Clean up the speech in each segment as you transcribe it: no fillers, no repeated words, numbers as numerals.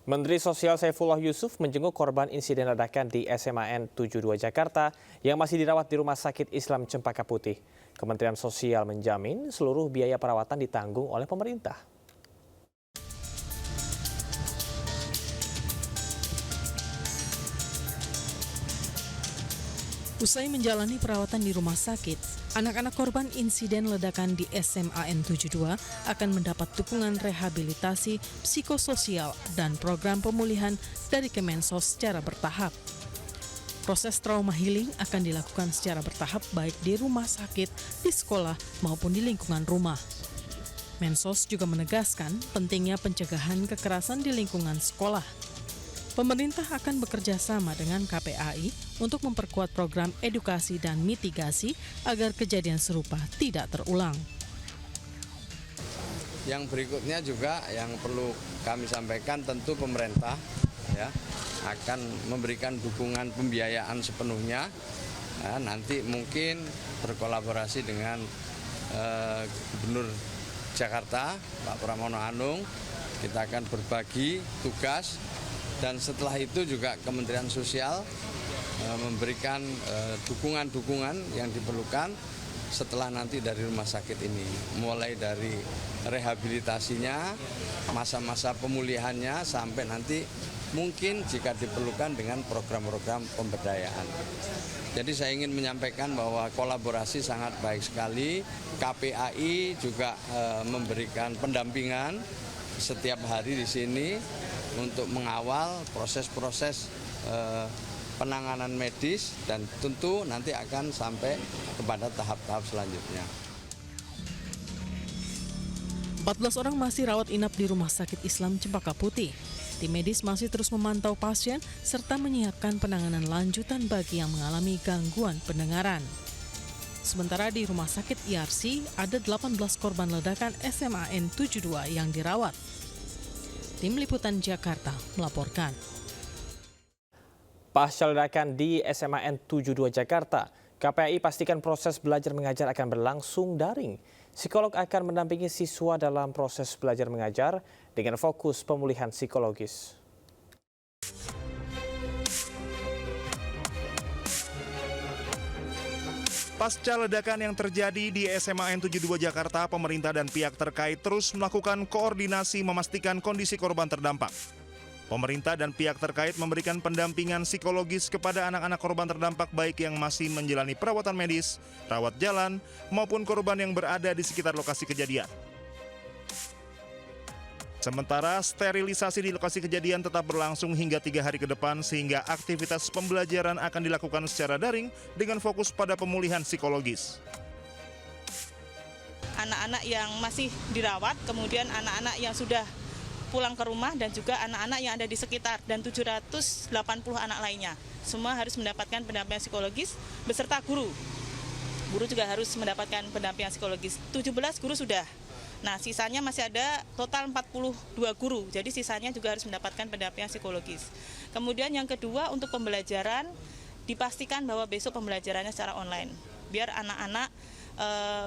Menteri Sosial Saifullah Yusuf menjenguk korban insiden ledakan di SMAN 72 Jakarta yang masih dirawat di Rumah Sakit Islam Cempaka Putih. Kementerian Sosial menjamin seluruh biaya perawatan ditanggung oleh pemerintah. Usai menjalani perawatan di rumah sakit, anak-anak korban insiden ledakan di SMAN 72 akan mendapat dukungan rehabilitasi, psikososial, dan program pemulihan dari Kemensos secara bertahap. Proses trauma healing akan dilakukan secara bertahap baik di rumah sakit, di sekolah, maupun di lingkungan rumah. Mensos juga menegaskan pentingnya pencegahan kekerasan di lingkungan sekolah. Pemerintah akan bekerja sama dengan KPAI untuk memperkuat program edukasi dan mitigasi agar kejadian serupa tidak terulang. Yang berikutnya juga yang perlu kami sampaikan, tentu pemerintah akan memberikan dukungan pembiayaan sepenuhnya. Nanti mungkin berkolaborasi dengan Gubernur Jakarta, Pak Pramono Anung, kita akan berbagi tugas. Dan setelah itu juga Kementerian Sosial memberikan dukungan-dukungan yang diperlukan setelah nanti dari rumah sakit ini. Mulai dari rehabilitasinya, masa-masa pemulihannya, sampai nanti mungkin jika diperlukan dengan program-program pemberdayaan. Jadi saya ingin menyampaikan bahwa kolaborasi sangat baik sekali. KPAI juga memberikan pendampingan setiap hari di sini untuk mengawal proses-proses penanganan medis dan tentu nanti akan sampai kepada tahap-tahap selanjutnya. 14 orang masih rawat inap di Rumah Sakit Islam Cempaka Putih. Tim medis masih terus memantau pasien serta menyiapkan penanganan lanjutan bagi yang mengalami gangguan pendengaran. Sementara di Rumah Sakit IRC ada 18 korban ledakan SMAN 72 yang dirawat. Tim Liputan Jakarta melaporkan. Pasca ledakan di SMAN 72 Jakarta, KPAI pastikan proses belajar mengajar akan berlangsung daring. Psikolog akan mendampingi siswa dalam proses belajar mengajar dengan fokus pemulihan psikologis. Pasca ledakan yang terjadi di SMAN 72 Jakarta, pemerintah dan pihak terkait terus melakukan koordinasi memastikan kondisi korban terdampak. Pemerintah dan pihak terkait memberikan pendampingan psikologis kepada anak-anak korban terdampak baik yang masih menjalani perawatan medis, rawat jalan, maupun korban yang berada di sekitar lokasi kejadian. Sementara sterilisasi di lokasi kejadian tetap berlangsung hingga 3 hari ke depan sehingga aktivitas pembelajaran akan dilakukan secara daring dengan fokus pada pemulihan psikologis. Anak-anak yang masih dirawat, kemudian anak-anak yang sudah pulang ke rumah dan juga anak-anak yang ada di sekitar dan 780 anak lainnya. Semua harus mendapatkan pendampingan psikologis beserta guru. Guru juga harus mendapatkan pendampingan psikologis. 17 guru sudah. Nah, sisanya masih ada total 42 guru, jadi sisanya juga harus mendapatkan pendampingan psikologis. Kemudian yang kedua, untuk pembelajaran, dipastikan bahwa besok pembelajarannya secara online, biar anak-anak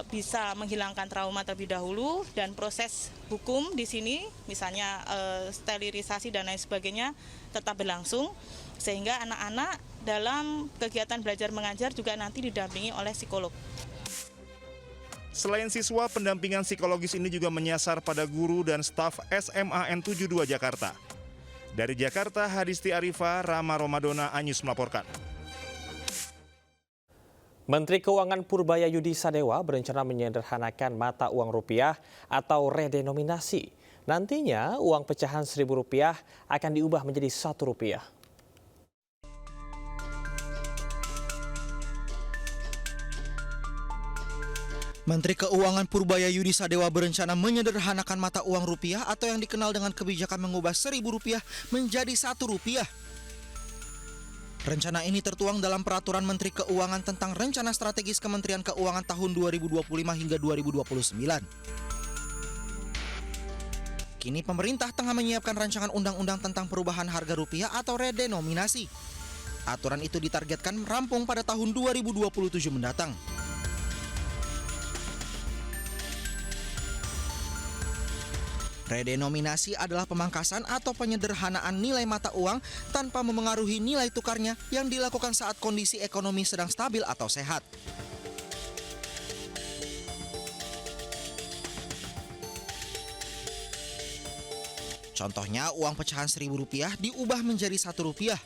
bisa menghilangkan trauma terlebih dahulu dan proses hukum di sini, misalnya sterilisasi dan lain sebagainya, tetap berlangsung, sehingga anak-anak dalam kegiatan belajar mengajar juga nanti didampingi oleh psikolog. Selain siswa, pendampingan psikologis ini juga menyasar pada guru dan staf SMAN 72 Jakarta. Dari Jakarta, Hadisti Arifa, Rama Romadona, Anyus melaporkan. Menteri Keuangan Purbayayudi Sadewa berencana menyederhanakan mata uang rupiah atau redenominasi. Nantinya uang pecahan Rp1.000 akan diubah menjadi Rp1. Menteri Keuangan Purbayayudi Sadewa berencana menyederhanakan mata uang rupiah atau yang dikenal dengan kebijakan mengubah Rp1.000 menjadi Rp1. Rencana ini tertuang dalam Peraturan Menteri Keuangan tentang Rencana Strategis Kementerian Keuangan tahun 2025 hingga 2029. Kini pemerintah tengah menyiapkan rancangan undang-undang tentang perubahan harga rupiah atau redenominasi. Aturan itu ditargetkan rampung pada tahun 2027 mendatang. Redenominasi adalah pemangkasan atau penyederhanaan nilai mata uang tanpa memengaruhi nilai tukarnya yang dilakukan saat kondisi ekonomi sedang stabil atau sehat. Contohnya, uang pecahan Rp1.000 diubah menjadi Rp1.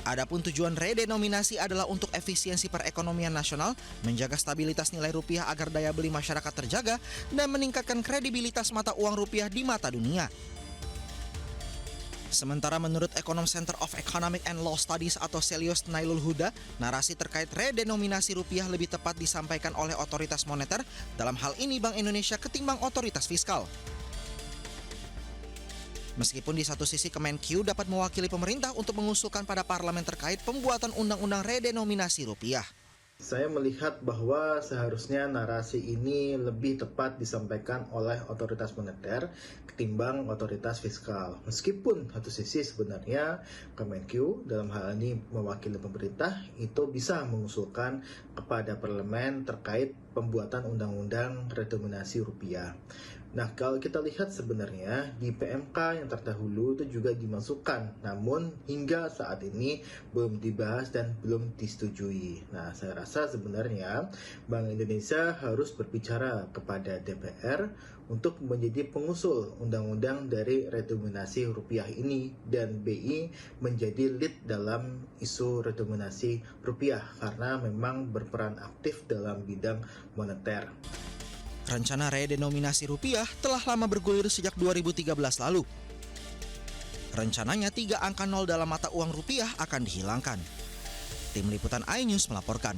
Adapun tujuan redenominasi adalah untuk efisiensi perekonomian nasional, menjaga stabilitas nilai rupiah agar daya beli masyarakat terjaga, dan meningkatkan kredibilitas mata uang rupiah di mata dunia. Sementara menurut Ekonom Center of Economic and Law Studies atau Celios Nailul Huda, narasi terkait redenominasi rupiah lebih tepat disampaikan oleh otoritas moneter, dalam hal ini Bank Indonesia ketimbang otoritas fiskal. Meskipun di satu sisi Kemenq dapat mewakili pemerintah untuk mengusulkan pada parlemen terkait pembuatan undang-undang redenominasi rupiah. Saya melihat bahwa seharusnya narasi ini lebih tepat disampaikan oleh otoritas moneter ketimbang otoritas fiskal. Meskipun satu sisi sebenarnya Kemenq dalam hal ini mewakili pemerintah itu bisa mengusulkan kepada parlemen terkait pembuatan undang-undang redenominasi rupiah. Nah, kalau kita lihat sebenarnya di PMK yang terdahulu itu juga dimasukkan, namun hingga saat ini belum dibahas dan belum disetujui. Nah, saya rasa sebenarnya Bank Indonesia harus berbicara kepada DPR untuk menjadi pengusul undang-undang dari redenominasi rupiah ini, dan BI menjadi lead dalam isu redenominasi rupiah karena memang berperan aktif dalam bidang moneter. Rencana redenominasi rupiah telah lama bergulir sejak 2013 lalu. Rencananya 3 angka 0 dalam mata uang rupiah akan dihilangkan. Tim Liputan iNews melaporkan.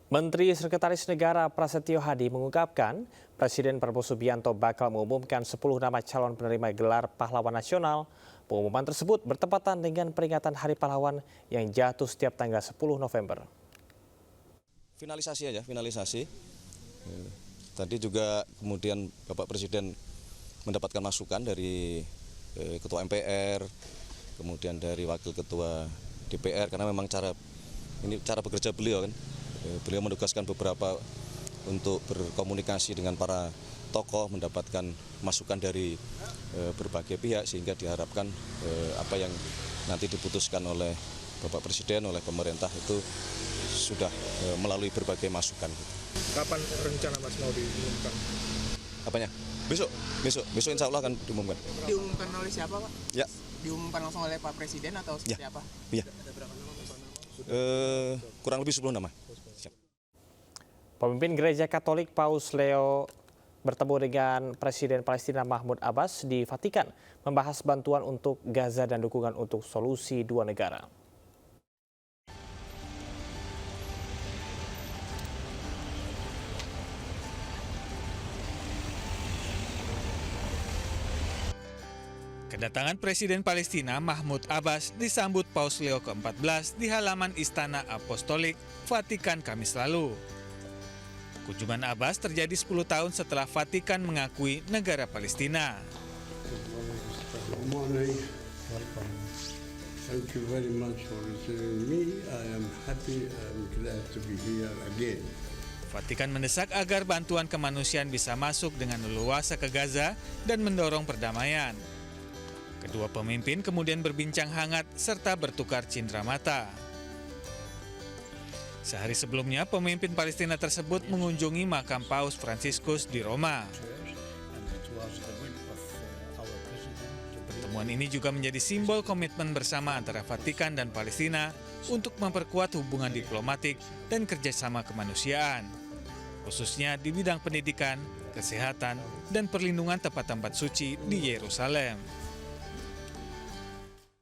Menteri Sekretaris Negara Prasetyo Hadi mengungkapkan Presiden Prabowo Subianto bakal mengumumkan 10 nama calon penerima gelar pahlawan nasional. Pengumuman tersebut bertepatan dengan peringatan Hari Pahlawan yang jatuh setiap tanggal 10 November. Finalisasi aja, finalisasi. Tadi juga kemudian Bapak Presiden mendapatkan masukan dari Ketua MPR, kemudian dari Wakil Ketua DPR, karena memang cara bekerja beliau kan. Beliau menugaskan beberapa untuk berkomunikasi dengan para tokoh, mendapatkan masukan dari berbagai pihak, sehingga diharapkan apa yang nanti diputuskan oleh Bapak Presiden, oleh pemerintah itu sudah melalui berbagai masukan. Kapan rencana Mas mau diumumkan? Apanya? Besok insya Allah akan diumumkan. Diumumkan oleh siapa, Pak? Ya. Diumumkan langsung oleh Pak Presiden atau seperti apa? Iya. Kurang lebih 10 nama. Siap. Pemimpin Gereja Katolik Paus Leo bertemu dengan Presiden Palestina Mahmud Abbas di Vatikan, membahas bantuan untuk Gaza dan dukungan untuk solusi dua negara. Kedatangan Presiden Palestina Mahmud Abbas disambut Paus Leo ke-14 di halaman Istana Apostolik Vatikan Kamis lalu. Kunjungan Abbas terjadi 10 tahun setelah Vatikan mengakui negara Palestina. Thank you very much for receiving me. I am happy and glad to be here again. Vatikan mendesak agar bantuan kemanusiaan bisa masuk dengan leluasa ke Gaza dan mendorong perdamaian. Kedua pemimpin kemudian berbincang hangat serta bertukar cindera mata. Sehari sebelumnya, pemimpin Palestina tersebut mengunjungi makam Paus Fransiskus di Roma. Pertemuan ini juga menjadi simbol komitmen bersama antara Vatikan dan Palestina untuk memperkuat hubungan diplomatik dan kerjasama kemanusiaan, khususnya di bidang pendidikan, kesehatan, dan perlindungan tempat-tempat suci di Yerusalem.